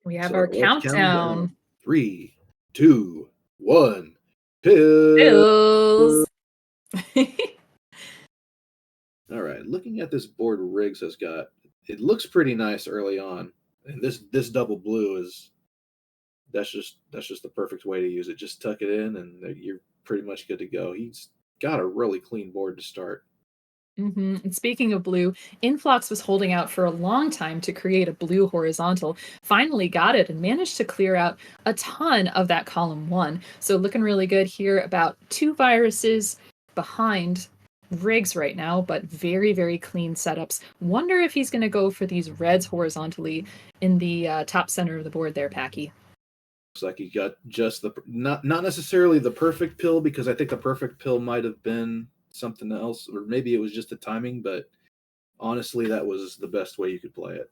We have our So let's count 'em down. countdown. 3, 2, 1. Pill. Pills. All right. Looking at this board Riggs has got, it looks pretty nice early on, and this double blue is that's just the perfect way to use it. Just tuck it in, and you're pretty much good to go. He's got a really clean board to start. And speaking of blue, Inflox was holding out for a long time to create a blue horizontal. Finally got it and managed to clear out a ton of that column one. So looking really good here. About 2 viruses behind Riggs right now, but very, very clean setups. Wonder if he's going to go for these reds horizontally in the top center of the board there, Packy. Looks like he got just the not necessarily the perfect pill, because I think the perfect pill might have been something else, or maybe it was just the timing. But honestly, that was the best way you could play it.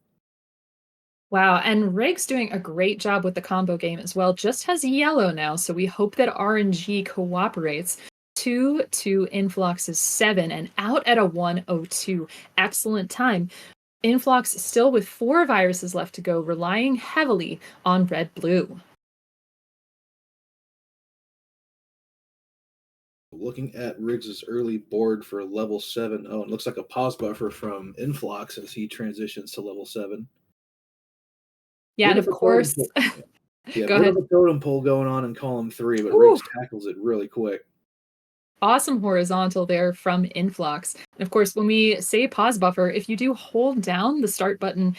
Wow, and Riggs doing a great job with the combo game as well. Just has yellow now, so we hope that RNG cooperates. 2 to Inflox's 7 and out at a 102. Excellent time. Inflox still with 4 viruses left to go, relying heavily on red blue. Looking at Riggs's early board for level 7, oh, it looks like a pause buffer from Inflox as he transitions to level 7. Yeah, Bit and of of a totem course, pole. Yeah, go bit of ahead. a totem pole going on in column 3, but Ooh, Riggs tackles it really quick. awesome horizontal there from Inflox. And of course, when we say pause buffer, if you do hold down the start button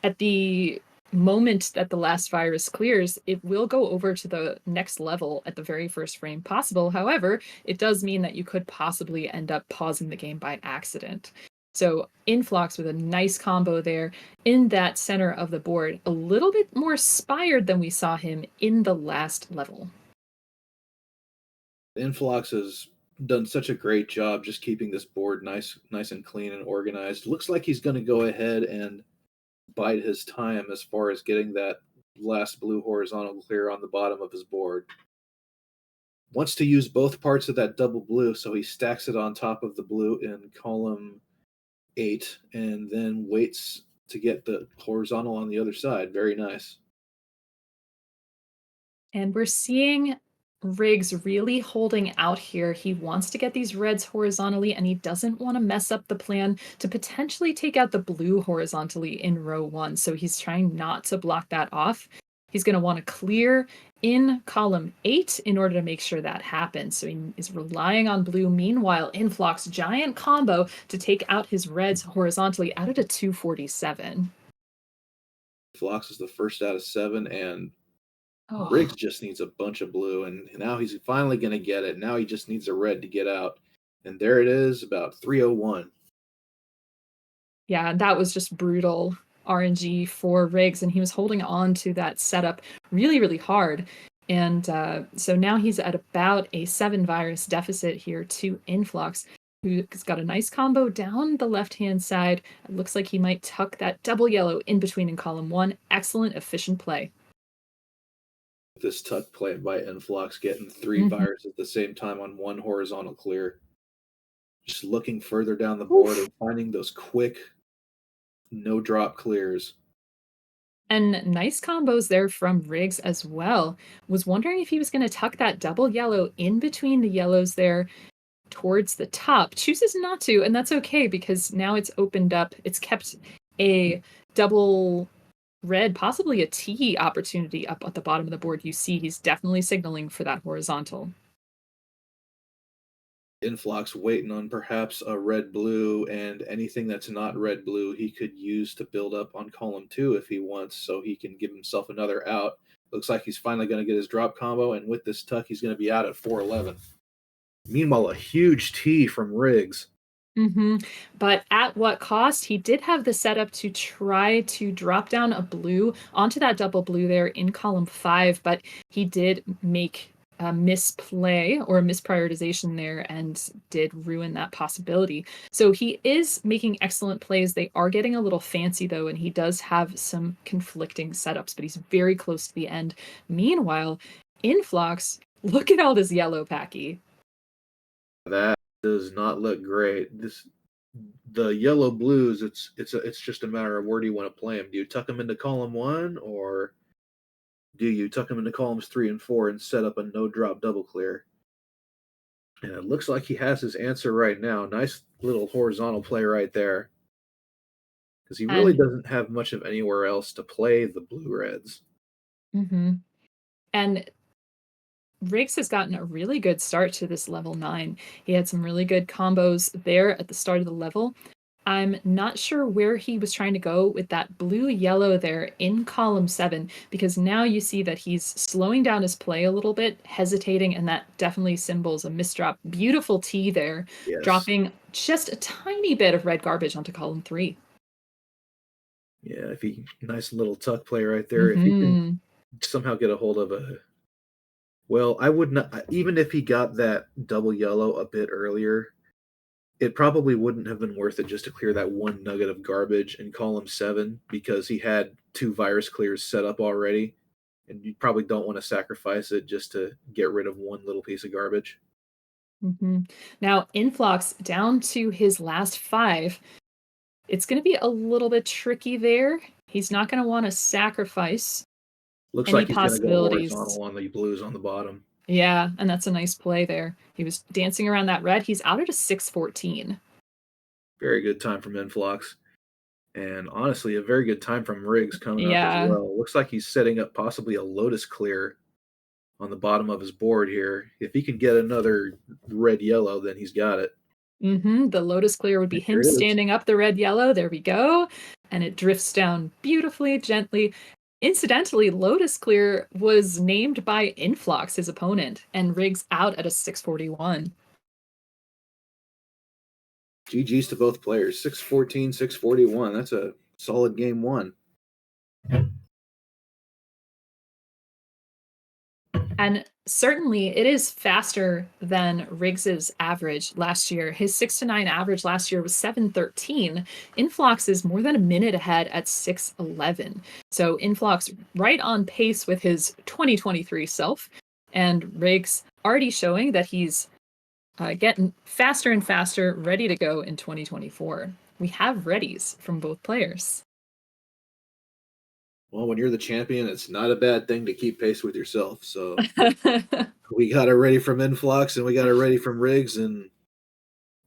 at the moment that the last virus clears, it will go over to the next level at the very first frame possible. However, it does mean that you could possibly end up pausing the game by accident. So Inflox with a nice combo there in that center of the board, a little bit more spired than we saw him in the last level. Influx has done such a great job just keeping this board nice and clean and organized. Looks like he's going to go ahead and bide his time as far as getting that last blue horizontal clear on the bottom of his board. Wants to use both parts of that double blue, so he stacks it on top of the blue in column 8 and then waits to get the horizontal on the other side. Very nice. And we're seeing Riggs really holding out here. He wants to get these reds horizontally, and he doesn't want to mess up the plan to potentially take out the blue horizontally in row 1. So he's trying not to block that off. He's going to want to clear in column 8 in order to make sure that happens. So he is relying on blue. Meanwhile, Inflox giant combo to take out his reds horizontally out at a 247. Flox is the first out of 7, and Oh, Riggs just needs a bunch of blue, and now he's finally going to get it. Now he just needs a red to get out. And there it is, about 301. yeah, that was just brutal RNG for Riggs, and he was holding on to that setup really, really hard. And so now he's at about a 7 virus deficit here to Influx, who's got a nice combo down the left hand side. It looks like he might tuck that double yellow in between in column 1. Excellent, efficient play. This tuck play by Influx, getting 3 Mm-hmm. fires at the same time on one horizontal clear. Just looking further down the board Oof. and finding those quick, no drop clears. And nice combos there from Riggs as well. Was wondering if he was going to tuck that double yellow in between the yellows there towards the top. Chooses not to, and that's okay because now it's opened up. It's kept a double red, possibly a T opportunity up at the bottom of the board. You see he's definitely signaling for that horizontal. Influx waiting on perhaps a red blue, and anything that's not red blue he could use to build up on column 2 if he wants, so he can give himself another out. Looks like he's finally going to get his drop combo, and with this tuck he's going to be out at 411. Meanwhile, a huge T from Riggs. Mm-hmm. But at what cost? He did have the setup to try to drop down a blue onto that double blue there in column 5, but he did make a misplay or a misprioritization there and did ruin that possibility. So he is making excellent plays. They are getting a little fancy though, and he does have some conflicting setups, but he's very close to the end. Meanwhile, Influx, look at all this yellow, Packy. That does not look great. The yellow blues. It's just a matter of where do you want to play them. Do you tuck them into column 1, or do you tuck him into columns 3 and 4 and set up a no drop double clear? And it looks like he has his answer right now. Nice little horizontal play right there. Because he really And doesn't have much of anywhere else to play the blue reds. mhm. And Riggs has gotten a really good start to this level 9. He had some really good combos there at the start of the level. I'm not sure where he was trying to go with that blue-yellow there in column 7, because now you see that he's slowing down his play a little bit, hesitating, and that definitely symbols a misdrop. Beautiful T there, Yes. dropping just a tiny bit of red garbage onto column 3. Yeah, if he nice little tuck play right there. If he can Mm-hmm. somehow get a hold of a well, I would not even if he got that double yellow a bit earlier, it probably wouldn't have been worth it just to clear that one nugget of garbage in column 7 because he had 2 virus clears set up already, and you probably don't want to sacrifice it just to get rid of one little piece of garbage. Mm-hmm. Now, Influx down to his last 5. It's going to be a little bit tricky there. He's not going to want to sacrifice Looks any like he's going to go possibilities. horizontal on the blues on the bottom. Yeah, and that's a nice play there. He was dancing around that red. He's out at a 614. Very good time from Inphlox. And honestly, a very good time from Riggs coming up as Yeah. well. Looks like he's setting up possibly a Lotus clear on the bottom of his board here. If he can get another red yellow, then he's got it. The Lotus Clear would be And here him it is. standing up the red yellow. There we go. And it drifts down beautifully, gently. Incidentally, Lotus Clear was named by Influx, his opponent, and Riggs out at a 641. GG's to both players. 614, 641. That's a solid game one. And certainly it is faster than Riggs's average last year. His 6 to 9 average last year was 713. Influx is more than a minute ahead at 611. So Influx right on pace with his 2023 self. And Riggs already showing that he's getting faster and faster, ready to go in 2024. We have readies from both players. Well, when you're the champion, it's not a bad thing to keep pace with yourself. So we got it ready from Influx and we got it ready from Riggs, and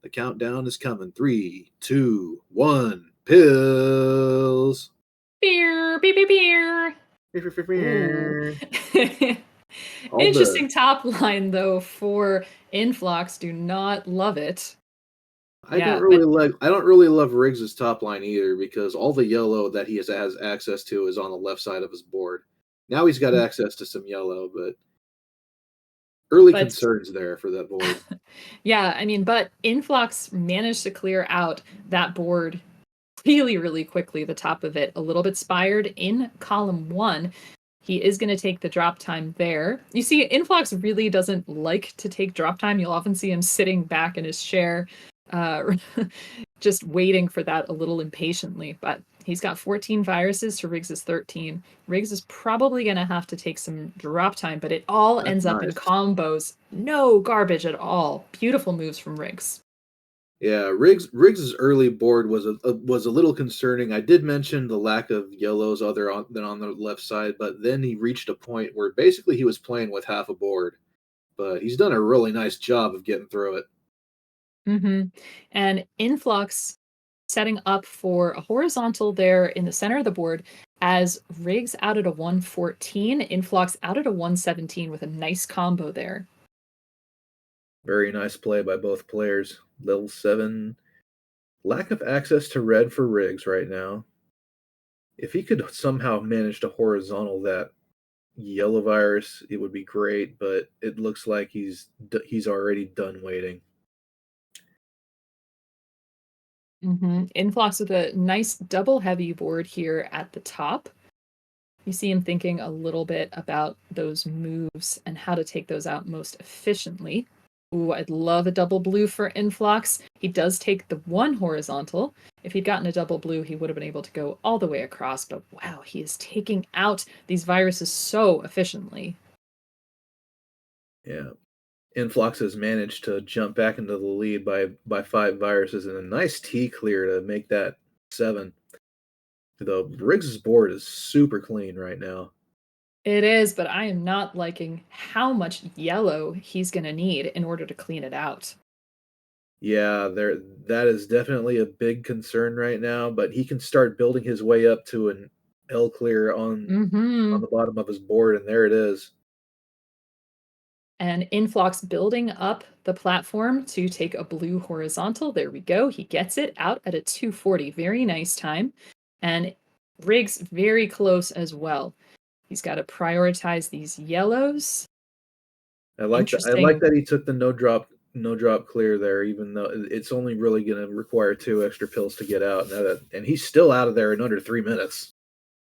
the countdown is coming. 3, 2, 1. Pills. Beer, beer, beer, beer. Ooh. All the Interesting top line though for Influx. Do not love it. Yeah, but I don't really love Riggs's top line either because all the yellow that he has access to is on the left side of his board. Now he's got access to some yellow, but early but concerns there for that board. yeah, I mean, but Influx managed to clear out that board really, really quickly. The top of it a little bit spired in column 1. He is going to take the drop time there. You see, Influx really doesn't like to take drop time. You'll often see him sitting back in his chair, uh, just waiting for that a little impatiently. But he's got 14 viruses to Riggs's 13. Riggs is probably going to have to take some drop time, but it all That's ends up in nice. combos. No garbage at all. Beautiful moves from Riggs. Yeah, Riggs's early board was a little concerning. I did mention the lack of yellows other than on the left side, but then he reached a point where basically he was playing with half a board. But he's done a really nice job of getting through it. And Influx setting up for a horizontal there in the center of the board as Riggs out at a 114, Influx out at a 117 with a nice combo there. Very nice play by both players. Level 7. Lack of access to red for Riggs right now. If he could somehow manage to horizontal that yellow virus, it would be great, but it looks like he's already done waiting. Influx with a nice double heavy board here at the top. You see him thinking a little bit about those moves and how to take those out most efficiently. Ooh, I'd love a double blue for Influx. He does take the one horizontal. If he'd gotten a double blue, he would have been able to go all the way across. But wow, he is taking out these viruses so efficiently. Yeah. Influx has managed to jump back into the lead by 5 viruses and a nice T clear to make that 7. Though Riggs's board is super clean right now. It is, but I am not liking how much yellow he's going to need in order to clean it out. Yeah, that is definitely a big concern right now, but he can start building his way up to an L clear on Mm-hmm. the bottom of his board, and there it is. And Inflox building up the platform to take a blue horizontal. There we go. He gets it out at a 240. Very nice time. And Riggs very close as well. He's got to prioritize these yellows. I like that. I like Interesting. that he took the no drop clear there, even though it's only really going to require 2 extra pills to get out, and he's still out of there in under 3 minutes.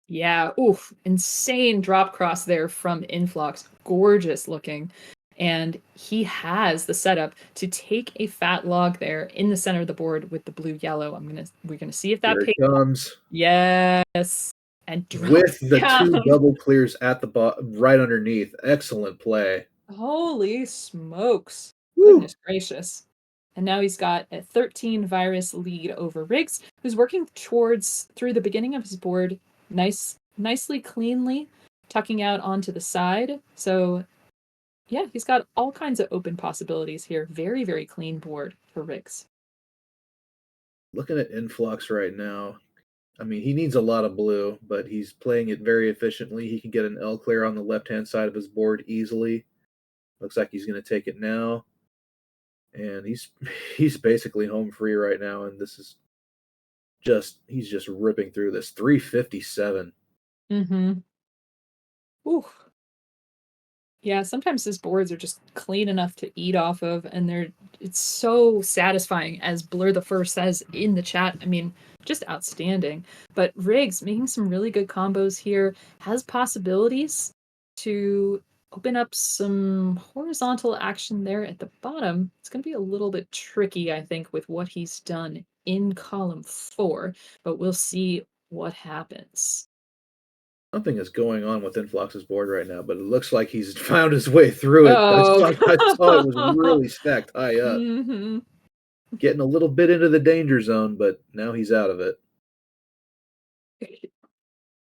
Yeah. Oof. Insane drop cross there from Inflox. Gorgeous looking. And he has the setup to take a fat log there in the center of the board with the blue yellow. We're gonna see if that Here it pays off. comes Yes. And drop with the down. two double clears at the right underneath. Excellent play. Holy smokes. Woo! Goodness gracious. And now he's got a 13 virus lead over Riggs, who's working towards through the beginning of his board, nicely cleanly, tucking out onto the side. So yeah, he's got all kinds of open possibilities here. Very, very clean board for Riggs. Looking at Influx right now, I mean, he needs a lot of blue, but he's playing it very efficiently. He can get an L clear on the left-hand side of his board easily. Looks like he's going to take it now. And he's basically home free right now, and this is he's just ripping through this 357. Mm-hmm. Ooh. Yeah, sometimes his boards are just clean enough to eat off of, and it's so satisfying, as Blur the First says in the chat. I mean, just outstanding. But Riggs making some really good combos here, has possibilities to open up some horizontal action there at the bottom. It's going to be a little bit tricky, I think, with what he's done in column 4, but we'll see what happens. Something is going on with Influx's board right now, but it looks like he's found his way through it. Oh. I saw it was really stacked high up, Mm-hmm. getting a little bit into the danger zone, but now he's out of it.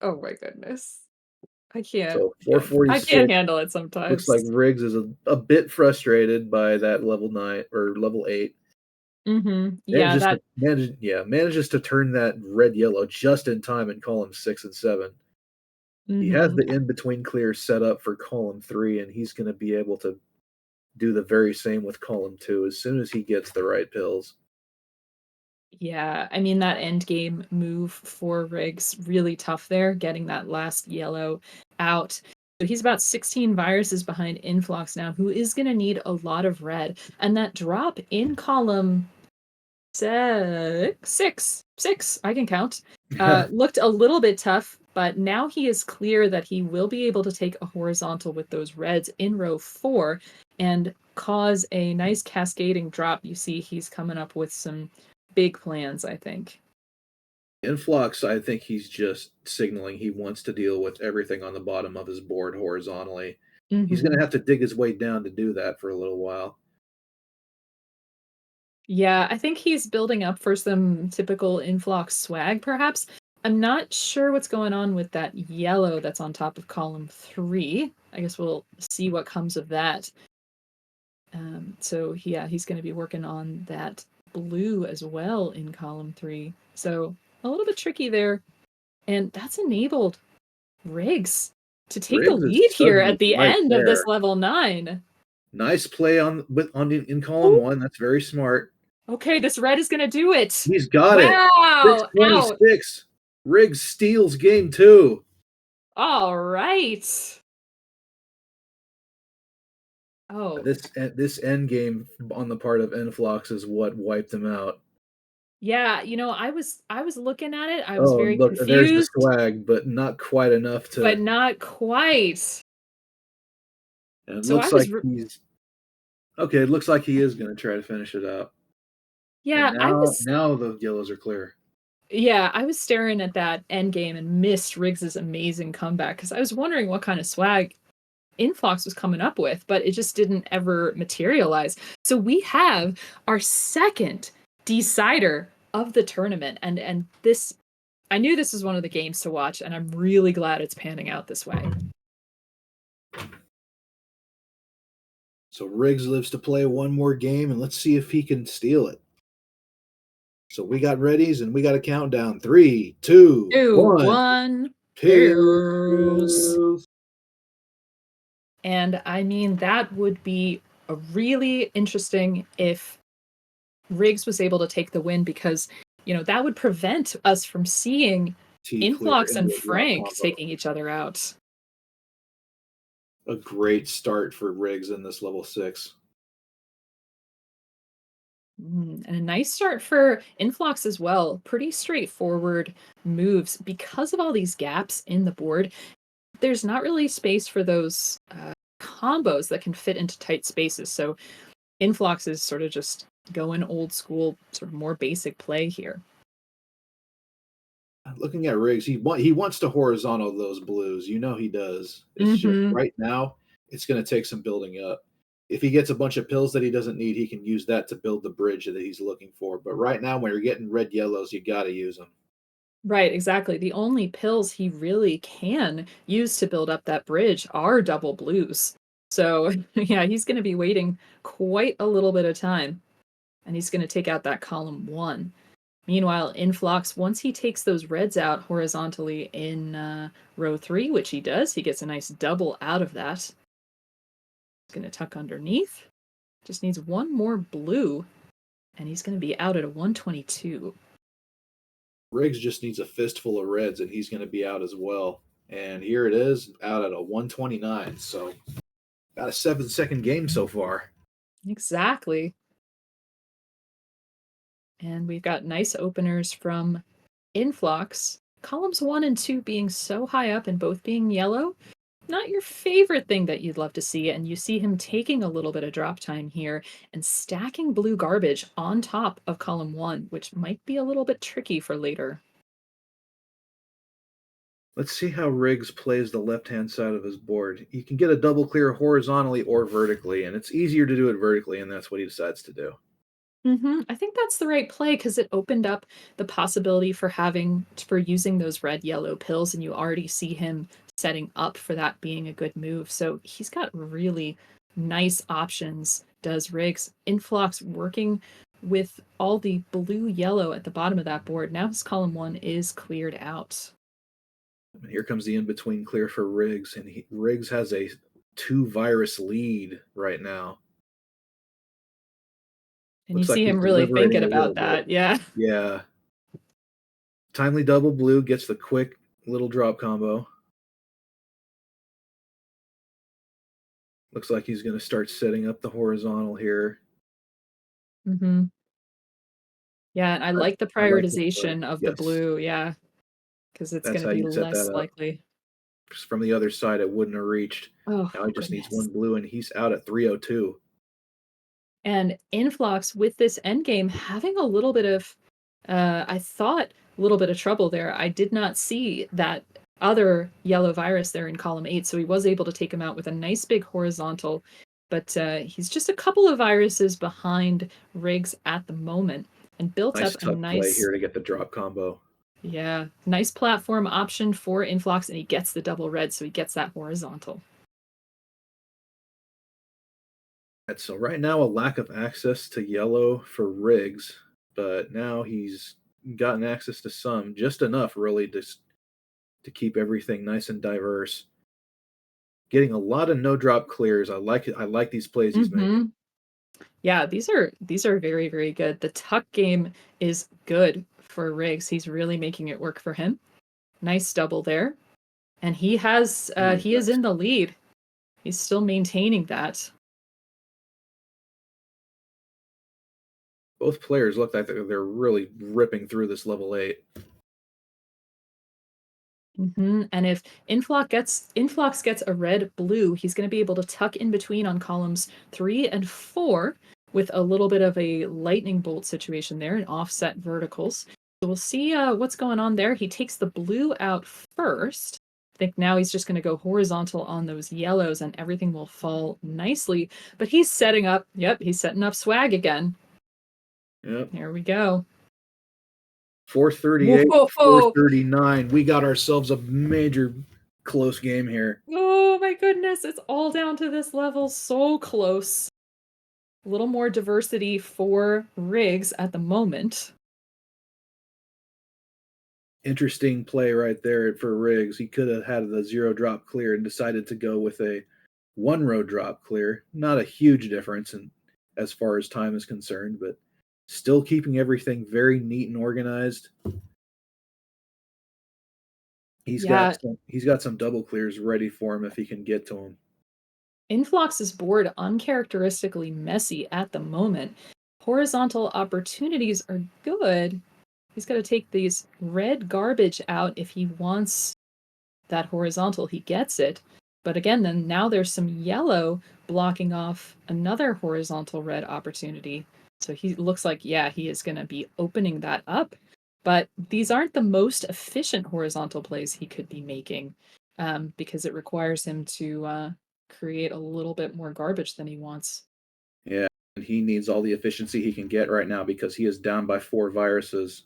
Oh my goodness. I can't. So Yeah. I can't 446. handle it Looks like sometimes. Riggs is a bit frustrated by that level 9 or level 8. Mm-hmm. Yeah, that Manages to turn that red yellow just in time in column 6 and 7. He has mm-hmm. the in between clear set up for column 3, and he's going to be able to do the very same with column 2 as soon as he gets the right pills. Yeah, I mean that end game move for Riggs really tough there, getting that last yellow out. So he's about 16 viruses behind Influx now, who is going to need a lot of red. And that drop in column six, I can count, looked a little bit tough, but now he is clear that he will be able to take a horizontal with those reds in row 4 and cause a nice cascading drop. You see he's coming up with some big plans, I think. Influx, I think he's just signaling he wants to deal with everything on the bottom of his board horizontally. He's going Mm-hmm. to have to dig his way down to do that for a little while. Yeah, I think he's building up for some typical Inflox swag, perhaps. I'm not sure what's going on with that yellow that's on top of column 3. I guess we'll see what comes of that. So yeah, he's going to be working on that blue as well in column 3. So a little bit tricky there. And that's enabled Riggs to take the Riggs is lead here suddenly at the right end of this there. level 9. Nice play in column Ooh, 1. That's very smart. okay, this red is going to do it. He's got it. Wow. Ow. 626. Riggs steals game 2. All right. Oh, This end game on the part of Influx is what wiped him out. yeah, I was looking at it. I was Oh, very look, there's the confused, swag, but not quite enough to. but not quite. And it So I looks was like he's okay. It looks like he is going to try to finish it out. And yeah, I was now the yellows are clear. yeah, I was staring at that end game and missed Riggs's amazing comeback because I was wondering what kind of swag Influx was coming up with, but it just didn't ever materialize. So we have our second decider of the tournament, and this I knew this was one of the games to watch, and I'm really glad it's panning out this way. So Riggs lives to play one more game, and let's see if he can steal it. So we got readies, and we got a countdown. 3, 2, 2, 1. 1. Pills. And I mean, that would be a really interesting if Riggs was able to take the win, because, you know, that would prevent us from seeing T clear Inphlox into and a drop Frank combo. taking each other out. A great start for Riggs in this level 6. And a nice start for Inphlox as well. Pretty straightforward moves. Because of all these gaps in the board, there's not really space for those combos that can fit into tight spaces. So Inphlox is sort of just going old school, sort of more basic play here. Looking at Riggs, he wants to horizontal those blues. You know he does. It's just right now, it's going to take some building up. If he gets a bunch of pills that he doesn't need, he can use that to build the bridge that he's looking for. But right now, when you're getting red yellows, you got to use them. Right, exactly. The only pills he really can use to build up that bridge are double blues. So, yeah, he's going to be waiting quite a little bit of time, and he's going to take out that column 1. Meanwhile, Inphlox, once he takes those reds out horizontally in row 3, which he does, he gets a nice double out of that. He's going to tuck underneath. Just needs one more blue, and he's going to be out at a 122. Riggs just needs a fistful of reds, and he's going to be out as well. And here it is, out at a 129. So, got a 7-second game so far. Exactly. And we've got nice openers from Inphlox. Columns 1 and 2 being so high up and both being yellow, not your favorite thing that you'd love to see. And you see him taking a little bit of drop time here and stacking blue garbage on top of column 1, which might be a little bit tricky for later. Let's see how Riggs plays the left-hand side of his board. You can get a double clear horizontally or vertically, and it's easier to do it vertically, and that's what he decides to do. I think that's the right play, because it opened up the possibility for using those red yellow pills, and you already see him setting up for that being a good move. So he's got really nice options, does Riggs. Inphlox working with all the blue yellow at the bottom of that board. Now his column 1 is cleared out. And here comes the in-between clear for Riggs, and Riggs has a 2-virus lead right now. And Looks you like see he's him really thinking deliberating a little about bit. that. Yeah. Yeah. Timely double blue gets the quick little drop combo. Looks like he's going to start setting up the horizontal here. Yeah, and I like the I like this play. prioritization of the Yes. blue, yeah, because it's That's gonna how be you set less that up. likely. From the other side, it wouldn't have reached. Oh, Now he just needs goodness. one blue, and he's out at 302. And Influx with this endgame having a little bit of, I thought, a little bit of trouble there. I did not see that other yellow virus there in column 8, so he was able to take him out with a nice big horizontal. But he's just a couple of viruses behind Riggs at the moment, and built Nice up a tuck play nice, here to get the drop combo. yeah, nice platform option for Influx, and he gets the double red, so he gets that horizontal. And so right now, a lack of access to yellow for Riggs, but now he's gotten access to some, just enough really to keep everything nice and diverse. Getting a lot of no drop clears. I like it. I like these plays he's making. Yeah, these are very, very good. The tuck game is good for Riggs. He's really making it work for him. Nice double there. And he is Nice. in the lead. He's still maintaining that. Both players look like they're really ripping through this level 8. And if Influx gets a red blue, he's going to be able to tuck in between on columns 3 and 4 with a little bit of a lightning bolt situation there and offset verticals. So we'll see what's going on there. He takes the blue out first. I think now he's just going to go horizontal on those yellows and everything will fall nicely. But he's setting up, he's setting up swag again. Yep. There we go. 438, Whoa. 439. We got ourselves a major close game here. Oh my my goodness, it's all down to this level. So close. A little more diversity for Riggs at the moment. Interesting play right there for Riggs. He could have had the 0 drop clear and decided to go with a 1 row drop clear. Not a huge difference as far as time is concerned, but still keeping everything very neat and organized. He's got some double clears ready for him if he can get to him. Inphlox's board uncharacteristically messy at the moment. Horizontal opportunities are good. He's got to take these red garbage out if he wants that horizontal. He gets it. But again, then now there's some yellow blocking off another horizontal red opportunity. So he looks like, yeah, he is going to be opening that up. But these aren't the most efficient horizontal plays he could be making because it requires him to create a little bit more garbage than he wants. Yeah, and he needs all the efficiency he can get right now because he is down by 4 viruses.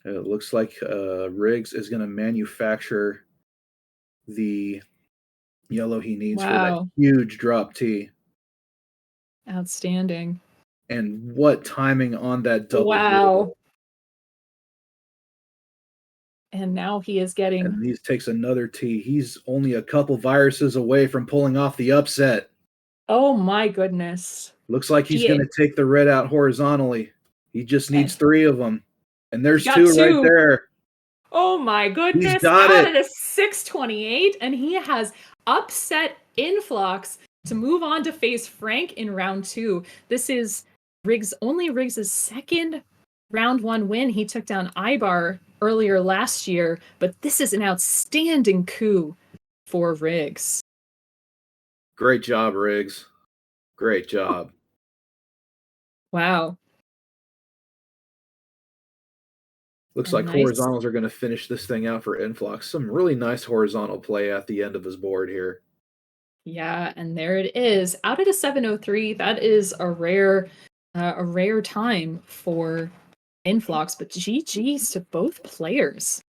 It looks like Riggs is going to manufacture the yellow he needs for that huge drop T. Outstanding. And what timing on that double. Wow. And now he is getting... And he takes another T. He's only a couple viruses away from pulling off the upset. Oh my goodness. Looks like he's going to take the red out horizontally. He just needs 3 of them. And there's 2 right there. Oh my goodness. He's got out it. of the 628, and he has upset Inphlox to move on to face Frank in round 2. This is Riggs' second round 1 win. He took down Ibar earlier last year, but this is an outstanding coup for Riggs. Great job, Riggs. Great job. Wow. Looks like horizontals are going to finish this thing out for Inphlox. Some really nice horizontal play at the end of his board here. Yeah, and there it is. Out at a 703, that is a rare time for Inphlox, but GG's to both players.